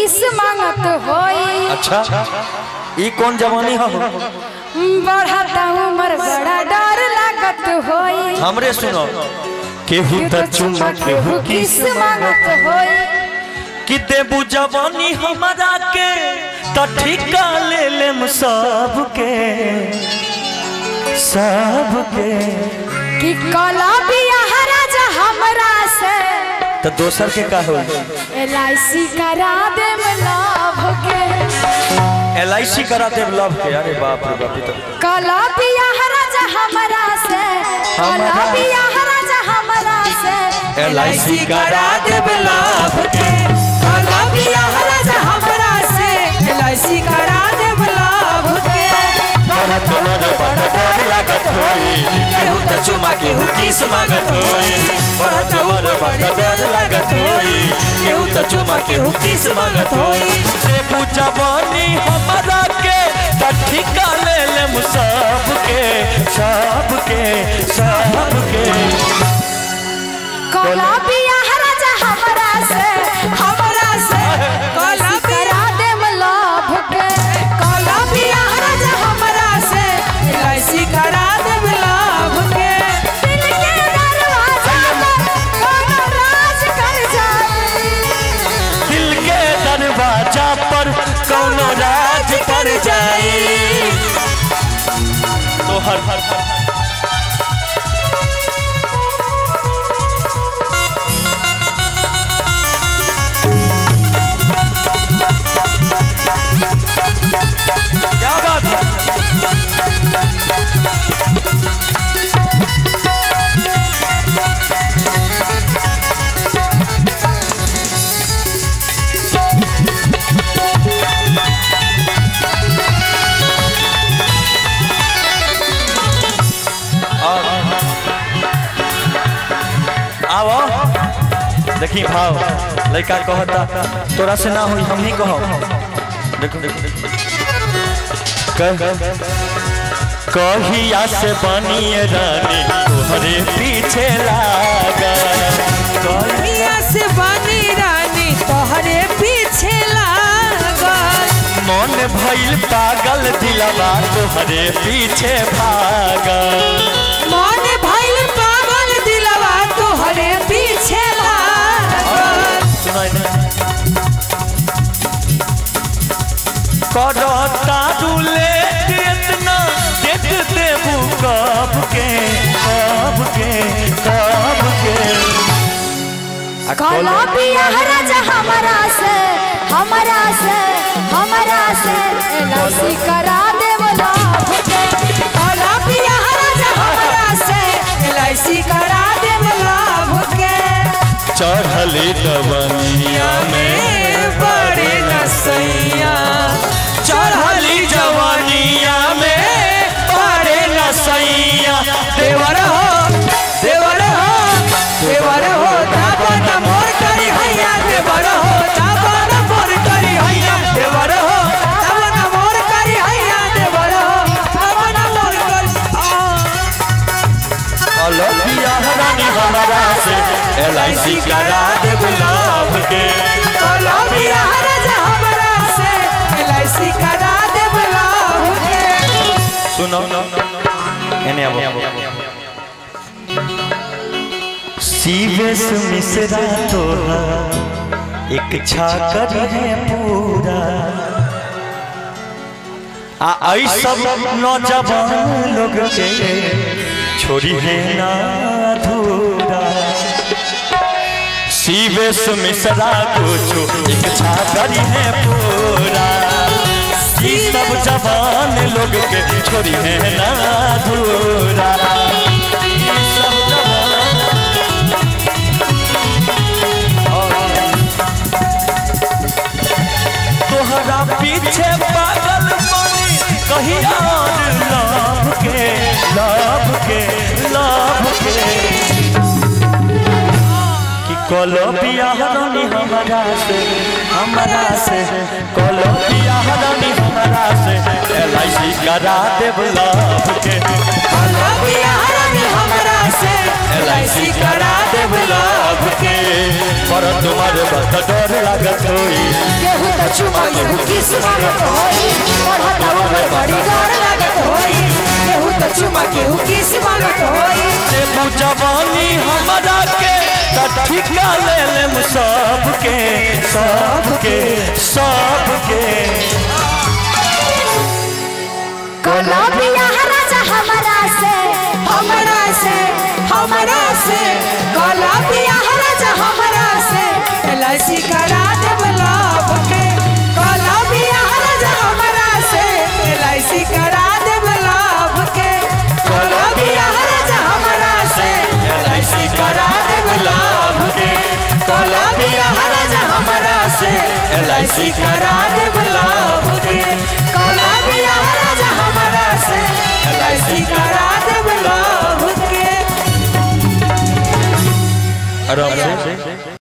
किस मांगत होई। अच्छा ये कौन जवानी हो? बढ़ता उम्र बड़ा डर लागत होई। हमरे सुनो केहू त चुमा केहू किस मांगत होई। कि देबू जवानी हमारा के त ठिका ले लेम सबके सबके। कि कला बियाह राजा हमरा से तो दोसर के का हो? LIC करा देम लव के। LIC करा देम लव के? अरे बाप रे बाप। तो कला बियाह राजा हमरा से, कला बियाह राजा हमरा से LIC करा देम लव के। कला बियाह राजा हमरा से LIC करा देम लव के। लागत होई केहू त चुमा केहू किस मांगत होई। बढ़त उम्र बड़ा डर लागत होई केहू त चुमा केहू किस मांगत होई। देबू जवानी हमरा के त ठिका ले लेम सबके सबके सबके। कला बियाह राजा हमरा से, हमरा से कला करा देम लव के। कला बियाह राजा हमरा से LIC करा देम लव के। दिल के दरवाजा पर कोनो राज कर जाए। दिल के दरवाजा पर कौनो राज कर जाए। तो हर क्या बात है? आओ देखी भाव लड़का कहता तोरा से ना हुई हम नहीं कहो। देखो कहिया से बनिए रानी तोहरे पीछे लागा। कहिया से बनी रानी तोहरे पीछे लागल। मन भइल पागल दिलवा तोहरे पीछे भागल। मन भइल पागल दिलवा तोहरे पीछे लागल। करता दूले इतना देख देबू कब के कब के कब के। कला बियाह राजा हमरा से, हमरा से, हमरा से LIC करा देम लव के। कला बियाह राजा हमरा से LIC करा देम लव के। चढ़ले जवानिया में बड़े नसैया। चढ़ली जवानिया में बड़े नसैया। देवर हो देवर हो देवर हो दाबन मोर करी हैया। देवर हो दाबन मोर करी हैया। देवर हो दाबन मोर करी हैया। देवर हो दाबन मोर करी। अलबिया रानी हमारा से LIC करा देब लव के। अलबिया राजा हमरा से LIC करा देब लव के। सुनो एने अब सीवेस मिश्रा तोहा एक छाकर है पूरा। आई सब नौजवान लोग के छोड़ी है ना अधूरा। सीवेस मिश्रा कुछ एक छाकर है पूरा। ये सब जवान लोग के छोड़ी है ना अधूरा। तोहरा पीछे पागल बनी कहीं और लव के लव के लव के। कि कलो बियाह रानी हमारा से कलो बियाह रानी हमारा से LIC करा देब लव के। कला बियाह रानी हमरा से LIC करा देब लव के। पर तुम्हारे बात डर लागत होई केहू तो चुमा केहू किस मांगत होई पढ़ता उम्र बड़ी डर लागत होई केहू तो चुमा केहू किस मांगत होई। देखू जवानी हमारा के ठिका ले लेम सबके सबके सबके। कला बियाह राजा हमरा से हमरा से हमरा से कला बियाह राजा हमरा से LIC करा देब लव के। कला बियाह राजा हमरा से LIC करा देब लव के। कला बियाह राजा हमरा से LIC करा देब लव के। कला बियाह राजा हमरा से LIC करा देब लव के। कला बियाह राजा हमरा से LIC करा देब लव के। आराम से